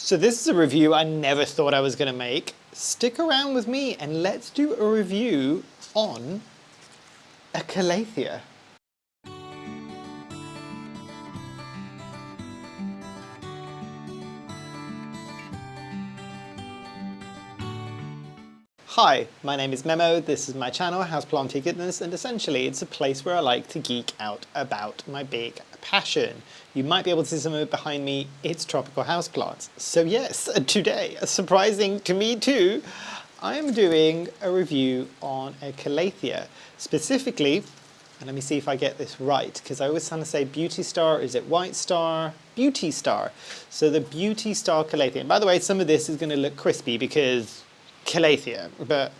So this is a review I never thought I was going to make. Stick around with me and let's do a review on a Calathea. Hi, my name is Memo, this is my channel, Houseplantygoodness, and essentially it's a place where I like to geek out about my big passion. You might be able to see some of it behind me, it's tropical houseplants. So yes, today, surprising to me too, I am doing a review on a Calathea. Specifically, and let me see if I get this right, because I always want to say Beauty Star, is it White Star? Beauty Star. So the Beauty Star Calathea. And by the way, some of this is going to look crispy because Calathea, but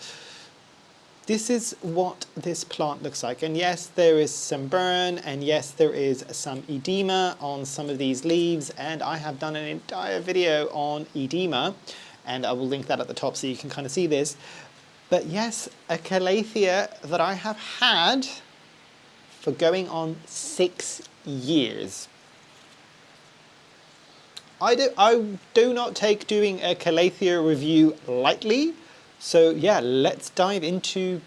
this is what this plant looks like. And yes, there is some burn, and yes, there is some edema on some of these leaves, and I have done an entire video on edema, and I will link that at the top so you can kind of see this. But yes, a Calathea that I have had for going on 6 years. I do not take doing a Calathea review lightly, so yeah, let's dive into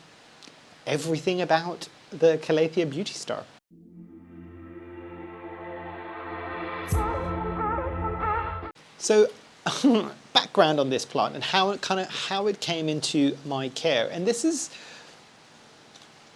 everything about the Calathea Beauty Star. So background on this plant and how it came into my care, and this is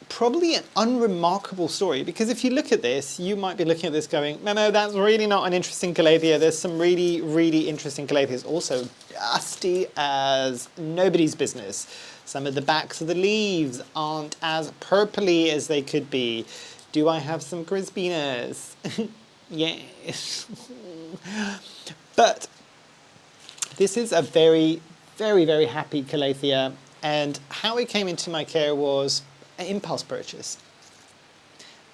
probably an unremarkable story, because if you look at this, you might be looking at this going, no, that's really not an interesting Calathea. There's some really, really interesting Calatheas, also dusty as nobody's business. Some of the backs of the leaves aren't as purpley as they could be. Do I have some crispiness? Yes. But this is a very, very, very happy Calathea, and how it came into my care was an impulse purchase.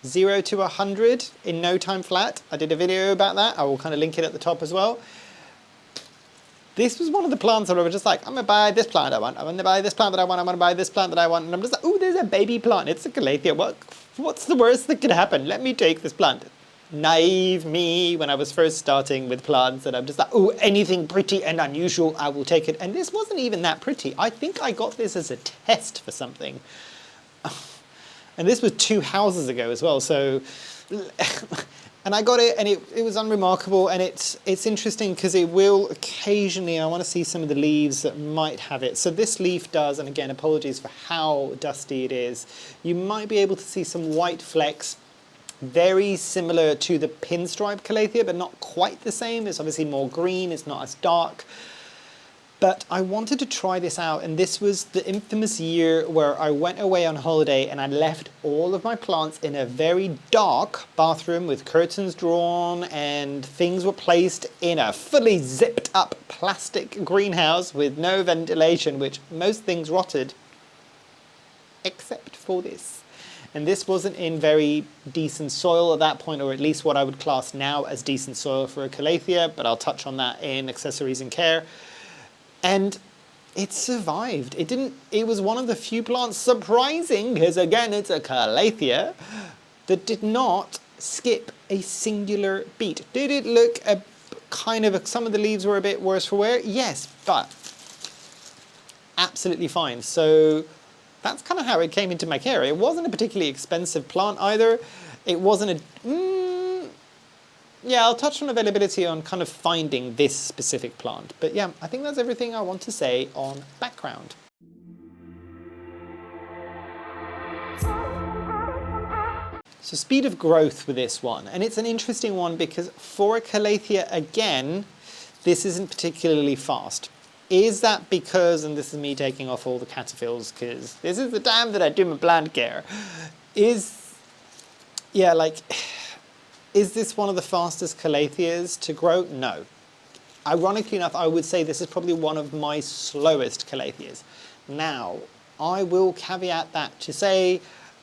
0 to 100 in no time flat. I did a video about that. I will kind of link it at the top as well. This was one of the plants that I was just like, I'm gonna buy this plant I want. I'm gonna buy this plant that I want. I'm gonna buy this plant that I want. And I'm just like, oh, there's a baby plant. It's a Calathea. What's the worst that could happen? Let me take this plant. Naive me when I was first starting with plants, and I'm just like, oh, anything pretty and unusual, I will take it. And this wasn't even that pretty. I think I got this as a test for something. And this was 2 houses ago as well, so and I got it, and it was unremarkable, and it's interesting because it will occasionally, I want to see some of the leaves that might have it. So this leaf does, and again, apologies for how dusty it is. You might be able to see some white flecks, very similar to the pinstripe Calathea, but not quite the same. It's obviously more green, it's not as dark. But I wanted to try this out, and this was the infamous year where I went away on holiday and I left all of my plants in a very dark bathroom with curtains drawn, and things were placed in a fully zipped up plastic greenhouse with no ventilation, which most things rotted, except for this. And this wasn't in very decent soil at that point, or at least what I would class now as decent soil for a Calathea, but I'll touch on that in accessories and care. And it survived. It was one of the few plants, surprising, because again, it's a Calathea, that did not skip a singular beat. Did it look some of the leaves were a bit worse for wear? Yes, but absolutely fine. So that's kind of how it came into my care. It wasn't a particularly expensive plant either. It wasn't yeah, I'll touch on availability on kind of finding this specific plant. But yeah, I think that's everything I want to say on background. So speed of growth with this one, and it's an interesting one because for a Calathea, again, this isn't particularly fast. Is that because, and this is me taking off all the cataphiles because this is the time that I do my plant care, is this one of the fastest Calatheas to grow? No. Ironically enough, I would say this is probably one of my slowest Calatheas. Now, I will caveat that to say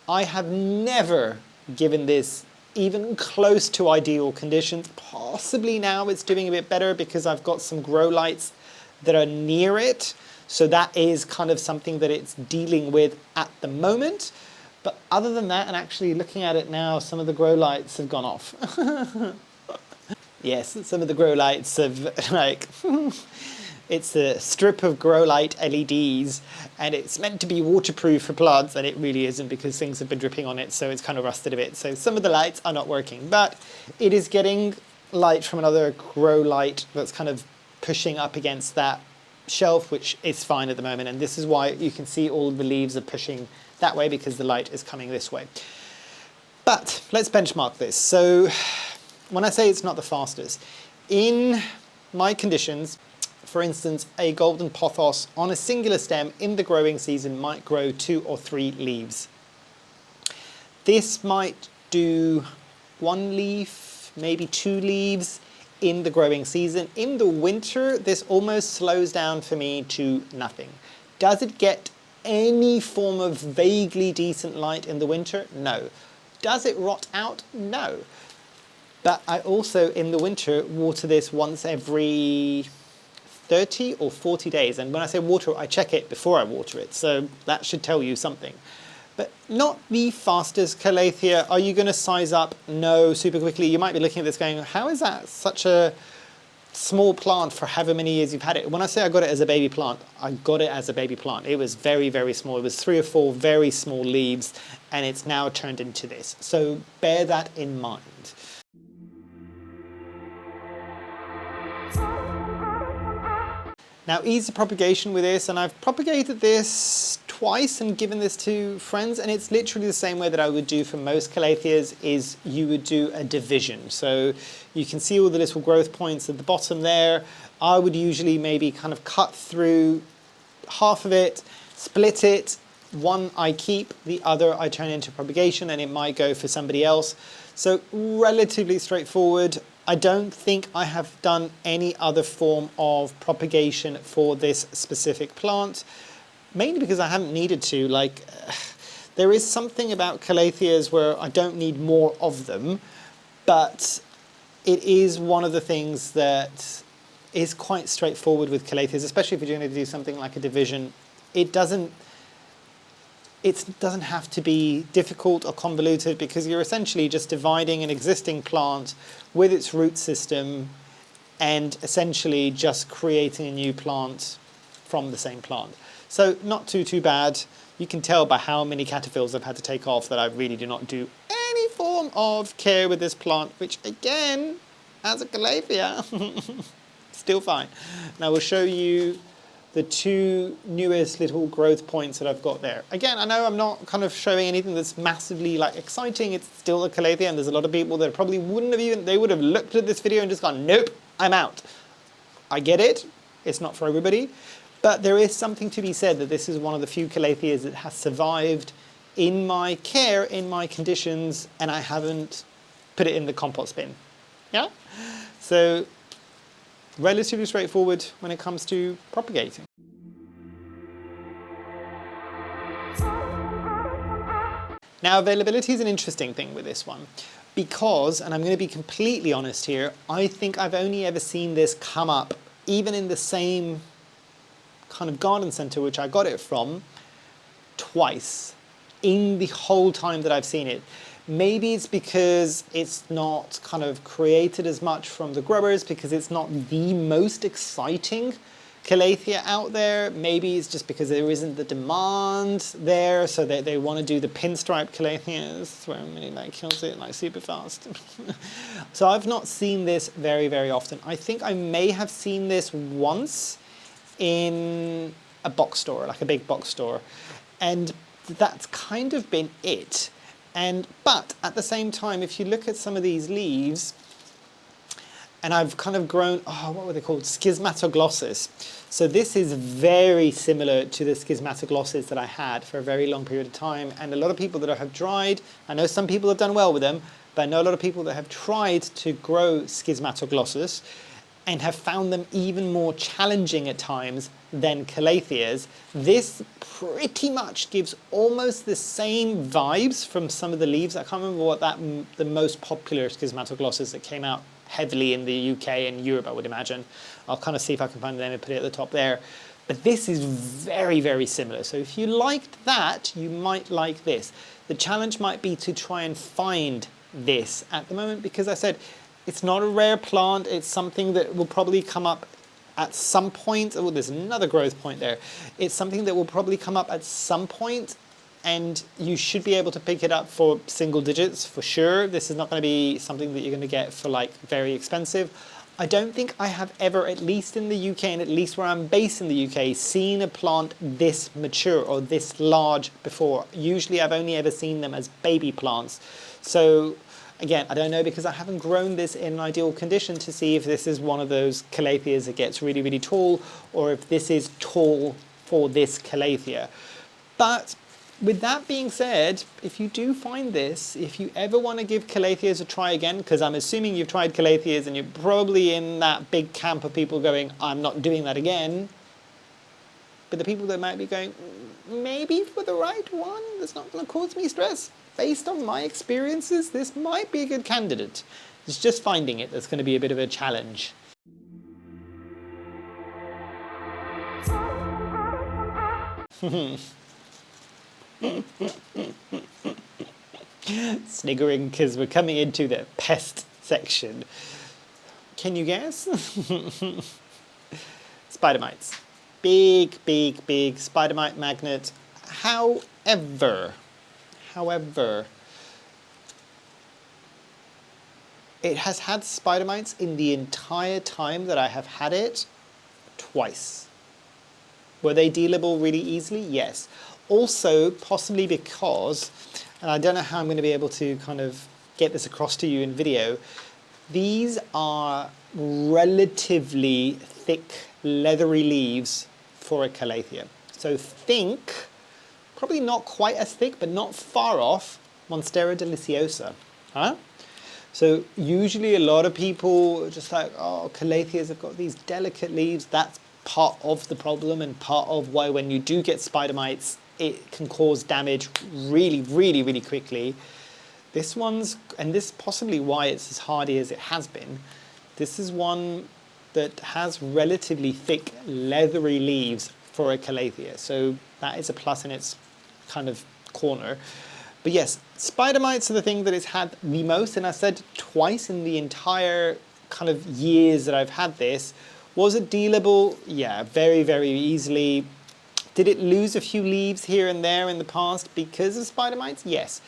I have never given this even close to ideal conditions. Possibly now it's doing a bit better because I've got some grow lights that are near it. So that is kind of something that it's dealing with at the moment. But other than that, and actually looking at it now, some of the grow lights have gone off. Yes, some of the grow lights have like, it's a strip of grow light LEDs and it's meant to be waterproof for plants and it really isn't because things have been dripping on it, so it's kind of rusted a bit. So some of the lights are not working, but it is getting light from another grow light that's kind of pushing up against that shelf, which is fine at the moment. And this is why you can see all the leaves are pushing that way, because the light is coming this way. But let's benchmark this. So when I say it's not the fastest, in my conditions, for instance, a golden pothos on a singular stem in the growing season might grow 2 or 3 leaves. This might do 1 leaf, maybe 2 leaves in the growing season. In the winter, this almost slows down for me to nothing. Does it get any form of vaguely decent light in the winter? No. Does it rot out? No. But I also, in the winter, water this once every 30 or 40 days. And when I say water, I check it before I water it. So that should tell you something. But not the fastest Calathea. Are you going to size up? No, super quickly. You might be looking at this going, how is that such a small plant for however many years you've had it? When I say I got it as a baby plant, I got it as a baby plant. It was very, very small. It was 3 or 4 very small leaves, and it's now turned into this. So bear that in mind. Now, easy propagation with this, and I've propagated this twice and given this to friends, and it's literally the same way that I would do for most Calatheas. Is you would do a division. So you can see all the little growth points at the bottom there. I would usually maybe kind of cut through half of it, split it. One I keep, the other I turn into propagation, and it might go for somebody else. So relatively straightforward. I don't think I have done any other form of propagation for this specific plant, mainly because I haven't needed to. Like, there is something about Calatheas where I don't need more of them, but it is one of the things that is quite straightforward with Calatheas, especially if you're going to do something like a division. It doesn't have to be difficult or convoluted, because you're essentially just dividing an existing plant with its root system and essentially just creating a new plant from the same plant. So not too bad. You can tell by how many caterpillars I've had to take off that I really do not do any form of care with this plant, which again, as a Calathea, still fine. Now we'll show you the 2 newest little growth points that I've got there. Again, I know I'm not kind of showing anything that's massively like exciting. It's still a Calathea, and there's a lot of people that probably wouldn't have even, they would have looked at this video and just gone, nope, I'm out. I get it. It's not for everybody. But there is something to be said that this is one of the few Calatheas that has survived in my care, in my conditions, and I haven't put it in the compost bin. Yeah? So relatively straightforward when it comes to propagating. Now, availability is an interesting thing with this one, because, and I'm going to be completely honest here, I think I've only ever seen this come up, even in the same kind of garden centre which I got it from, twice in the whole time that I've seen it. Maybe it's because it's not kind of created as much from the growers, because it's not the most exciting Calathea out there. Maybe it's just because there isn't the demand there, so they want to do the pinstripe Calatheas, where many like kills it like super fast. So I've not seen this very, very often. I think I may have seen this once in a box store, like a big box store, and that's kind of been it. But at the same time, if you look at some of these leaves, and I've kind of grown, what were they called? Schismatoglossus. So this is very similar to the Schismatoglossus that I had for a very long period of time. And a lot of people that have tried, I know some people have done well with them, but I know a lot of people that have tried to grow Schismatoglossus and have found them even more challenging at times than Calatheas. This pretty much gives almost the same vibes from some of the leaves. I can't remember what the most popular Schismatoglossus that came out heavily in the UK and Europe, I would imagine. I'll kind of see if I can find the name and put it at the top there. But this is very, very similar. So if you liked that, you might like this. The challenge might be to try and find this at the moment, because I said, It's not a rare plant. It's something that will probably come up at some point. Oh, there's another growth point there. It's something that will probably come up at some point, and you should be able to pick it up for single digits for sure. This is not going to be something that you're going to get for like very expensive. I don't think I have ever, at least in the UK and at least where I'm based in the UK, seen a plant this mature or this large before. Usually I've only ever seen them as baby plants. So again, I don't know because I haven't grown this in an ideal condition to see if this is one of those Calatheas that gets really, really tall, or if this is tall for this Calathea. But with that being said, if you do find this, if you ever want to give Calatheas a try again, because I'm assuming you've tried Calatheas and you're probably in that big camp of people going, I'm not doing that again. But the people that might be going, maybe for the right one, that's not going to cause me stress. Based on my experiences, this might be a good candidate. It's just finding it that's going to be a bit of a challenge. Sniggering because we're coming into the pest section. Can you guess? Spider mites. Big, big, big spider mite magnet. However, it has had spider mites in the entire time that I have had it twice. Were they dealable really easily? Yes. Also, possibly because, and I don't know how I'm going to be able to kind of get this across to you in video, these are relatively thick, leathery leaves for a Calathea. So think, probably not quite as thick, but not far off, Monstera deliciosa. Huh? So usually a lot of people are just like, oh, Calatheas have got these delicate leaves. That's part of the problem and part of why when you do get spider mites, it can cause damage really, really, really quickly. This one's, and this is possibly why it's as hardy as it has been, this is one that has relatively thick, leathery leaves for a Calathea. So that is a plus in its kind of corner. But yes, spider mites are the thing that it's had the most, and I said twice in the entire kind of years that I've had this. Was it dealable? Yeah, very, very easily. Did it lose a few leaves here and there in the past because of spider mites? Yes.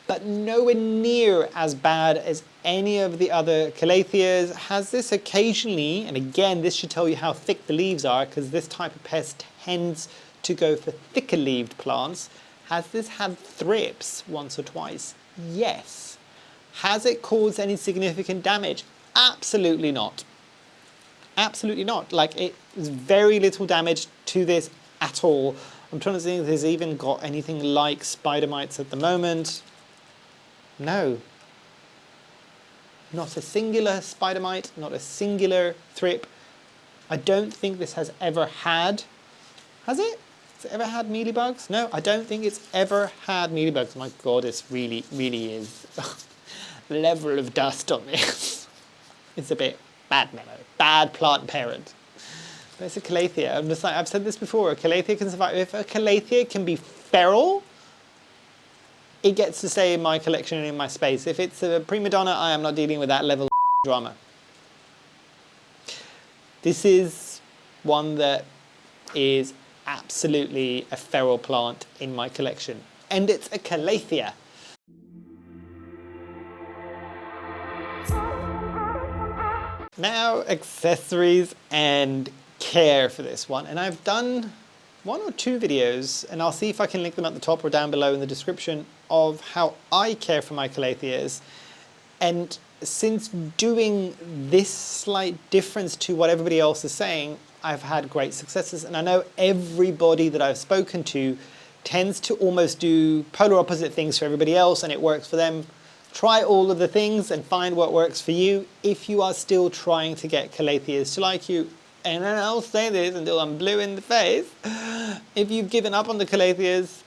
But nowhere near as bad as any of the other Calatheas. Has this occasionally, and again, this should tell you how thick the leaves are because this type of pest tends to go for thicker leaved plants. Has this had thrips once or twice? Yes. Has it caused any significant damage? Absolutely not. Absolutely not. Like, it is very little damage to this at all. I'm trying to see if there's even got anything like spider mites at the moment. No. Not a singular spider mite, not a singular thrip. I don't think this has ever had, has it? Has it ever had mealybugs? No, I don't think it's ever had mealybugs. My God, this really, really is the level of dust on this. It's a bit bad mellow, bad plant parent. But it's a Calathea. I'm just like, I've said this before, a Calathea can survive. If a Calathea can be feral, it gets to stay in my collection and in my space. If it's a prima donna, I am not dealing with that level of drama. This is one that is absolutely a feral plant in my collection. And it's a Calathea. Now, accessories and care for this one. And I've done 1 or 2 videos, and I'll see if I can link them at the top or down below in the description, of how I care for my Calatheas. And since doing this slight difference to what everybody else is saying, I've had great successes. And I know everybody that I've spoken to tends to almost do polar opposite things for everybody else, and it works for them. Try all of the things and find what works for you if you are still trying to get Calatheas to like you. And then I'll say this until I'm blue in the face. If you've given up on the Calatheas,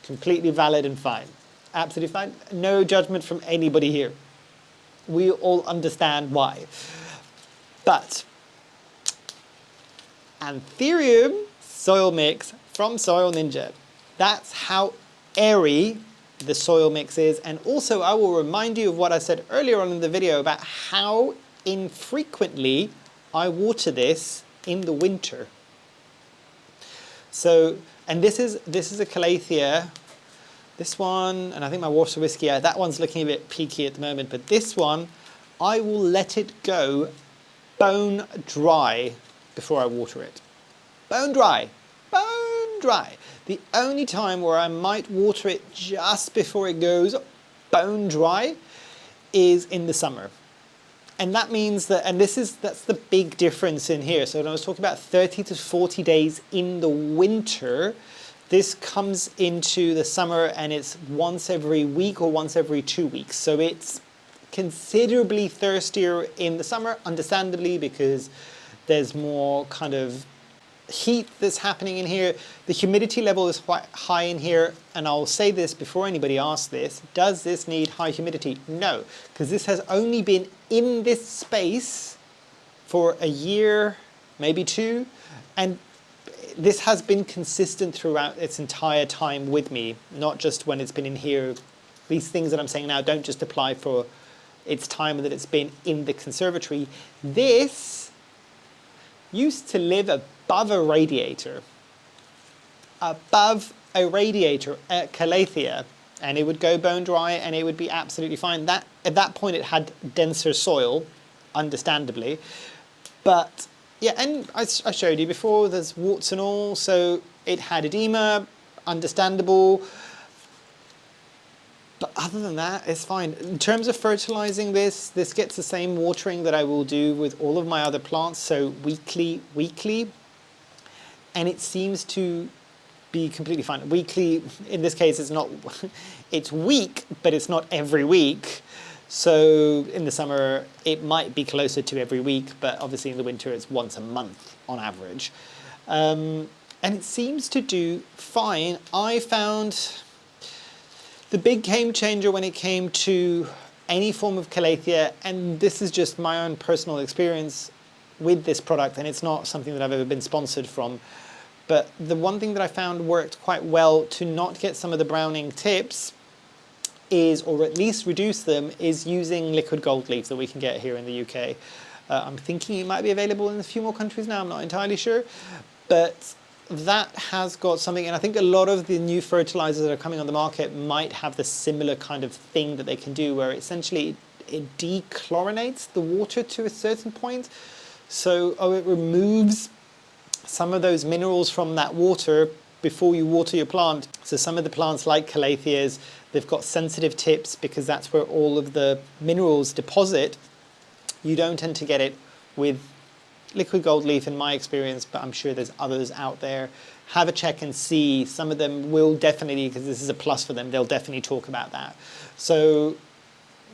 completely valid and fine. Absolutely fine. No judgment from anybody here. We all understand why. But Anthurium soil mix from Soil Ninja. That's how airy the soil mix is, and also I will remind you of what I said earlier on in the video about how infrequently I water this in the winter. So, and this is a Calathea. This one, and I think my water whiskey, that one's looking a bit peaky at the moment, but this one, I will let it go bone dry before I water it. Bone dry, bone dry. The only time where I might water it just before it goes bone dry is in the summer. And that means that, and that's the big difference in here. So when I was talking about 30 to 40 days in the winter, this comes into the summer and it's once every week or once every 2 weeks. So it's considerably thirstier in the summer, understandably, because there's more kind of heat that's happening in here. The humidity level is quite high in here, and I'll say this before anybody asks this, does this need high humidity? No, because this has only been in this space for a year, maybe two, and this has been consistent throughout its entire time with me, not just when it's been in here. These things that I'm saying now don't just apply for its time that it's been in the conservatory. This used to live above a radiator. Above a radiator at Calathea, and it would go bone dry and it would be absolutely fine. That at that point it had denser soil, understandably, but yeah, and I showed you before, there's warts and all, so it had edema, understandable. But other than that, it's fine. In terms of fertilizing this gets the same watering that I will do with all of my other plants, so weekly, and it seems to be completely fine. Weekly, in this case, it's not, it's week, but it's not every week. So in the summer, it might be closer to every week, but obviously in the winter, it's once a month on average. And it seems to do fine. I found the big game changer when it came to any form of Calathea, and this is just my own personal experience with this product, and it's not something that I've ever been sponsored from, but the one thing that I found worked quite well to not get some of the browning tips is, or at least reduce them, is using liquid gold leaf that we can get here in the UK. I'm thinking it might be available in a few more countries now, I'm not entirely sure, but that has got something, and I think a lot of the new fertilizers that are coming on the market might have the similar kind of thing that they can do, where essentially it dechlorinates the water to a certain point. So it removes some of those minerals from that water before you water your plant. So some of the plants like Calatheas, they've got sensitive tips because that's where all of the minerals deposit. You don't tend to get it with liquid gold leaf in my experience, but I'm sure there's others out there. Have a check and see. Some of them will definitely, because this is a plus for them, they'll definitely talk about that. So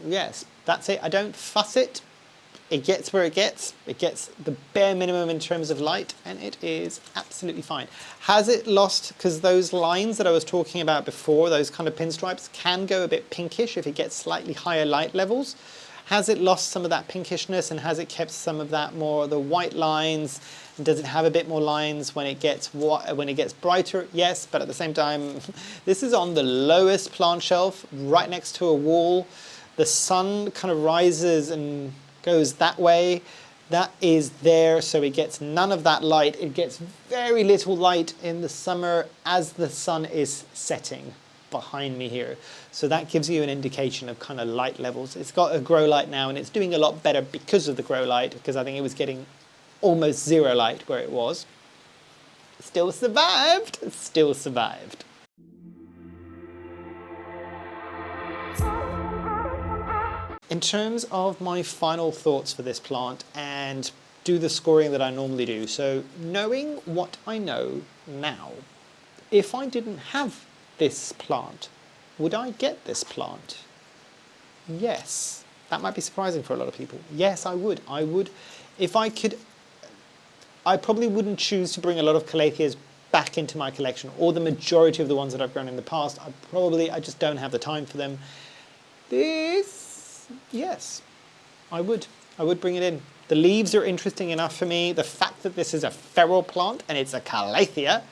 yes, that's it. I don't fuss it. It gets where it gets. It gets the bare minimum in terms of light, and it is absolutely fine. Has it lost, because those lines that I was talking about before, those kind of pinstripes, can go a bit pinkish if it gets slightly higher light levels. Has it lost some of that pinkishness, and has it kept some of that more, the white lines? And does it have a bit more lines when it gets brighter? Yes, but at the same time, this is on the lowest plant shelf, right next to a wall. The sun kind of rises and goes that way. That is there, so it gets none of that light. It gets very little light in the summer as the sun is setting behind me here. So that gives you an indication of kind of light levels. It's got a grow light now, and it's doing a lot better because of the grow light, because I think it was getting almost zero light where it was. Still survived, still survived. In terms of my final thoughts for this plant, and do the scoring that I normally do. So knowing what I know now, if I didn't have this plant, would I get this plant? Yes. That might be surprising for a lot of people. Yes, I would. I would, if I could. I probably wouldn't choose to bring a lot of Calatheas back into my collection, or the majority of the ones that I've grown in the past. I just don't have the time for them. This, yes, I would bring it in. The leaves are interesting enough for me. The fact that this is a feral plant and it's a Calathea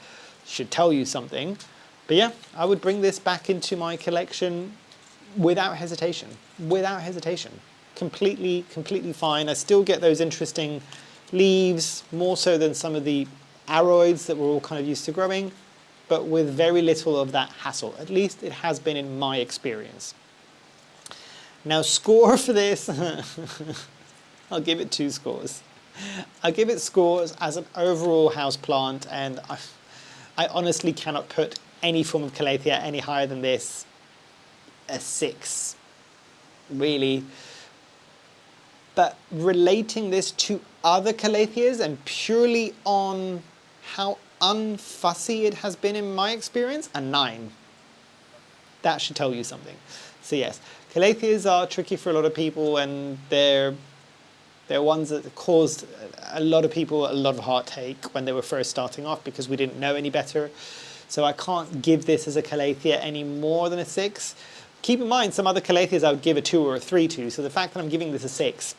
should tell you something. But yeah, I would bring this back into my collection without hesitation. Without hesitation. Completely fine. I still get those interesting leaves, more so than some of the aroids that we're all kind of used to growing, but with very little of that hassle. At least it has been in my experience. Now, score for this, I'll give it 2 scores. I'll give it scores as an overall house plant, and I honestly cannot put any form of Calathea any higher than this. A 6, really. But relating this to other Calatheas and purely on how unfussy it has been in my experience, a 9. That should tell you something. So yes, Calatheas are tricky for a lot of people, and they're ones that caused a lot of people a lot of heartache when they were first starting off because we didn't know any better. So I can't give this as a Calathea any more than a 6. Keep in mind, some other Calatheas I would give a 2 or a 3 to, so the fact that I'm giving this a 6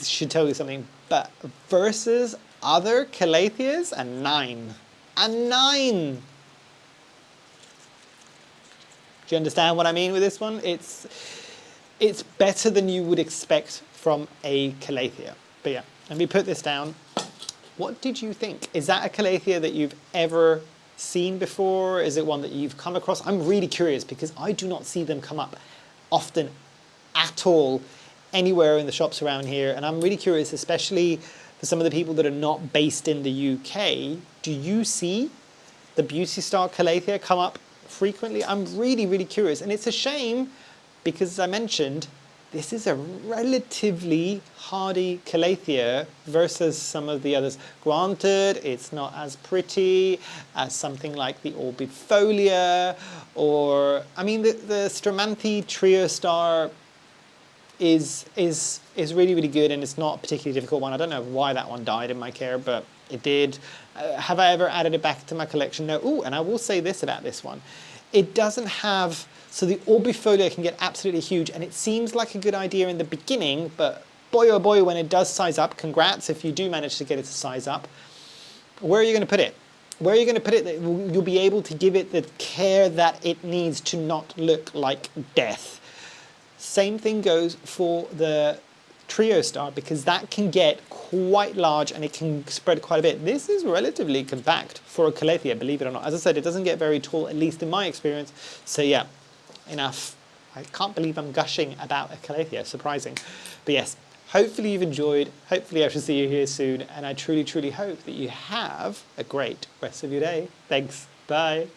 should tell you something. But versus other Calatheas, a 9. A 9! Do you understand what I mean with this one? It's better than you would expect from a Calathea. But yeah, let me put this down. What did you think? Is that a Calathea that you've ever seen before? Is it one that you've come across? I'm really curious because I do not see them come up often at all anywhere in the shops around here. And I'm really curious, especially for some of the people that are not based in the UK, do you see the Beauty Star Calathea come up frequently? I'm really curious. And it's a shame because, as I mentioned, this is a relatively hardy Calathea versus some of the others. Granted, it's not as pretty as something like the Orbifolia, or, I mean, the Stramanthe Trio Star is really good, and it's not a particularly difficult one. I don't know why that one died in my care, but it did. Have I ever added it back to my collection? No. Ooh, and I will say this about this one. It doesn't have, so the Orbifolia can get absolutely huge, and it seems like a good idea in the beginning, but boy oh boy, when it does size up, congrats if you do manage to get it to size up. Where are you going to put it? Where are you going to put it that you'll be able to give it the care that it needs to not look like death? Same thing goes for the Trio Star, because that can get quite large and it can spread quite a bit. This is relatively compact for a Calathea, believe it or not. As I said, it doesn't get very tall, at least in my experience. So yeah, enough. I can't believe I'm gushing about a Calathea, surprising. But yes, hopefully you've enjoyed. Hopefully I shall see you here soon. And I truly hope that you have a great rest of your day. Thanks. Bye.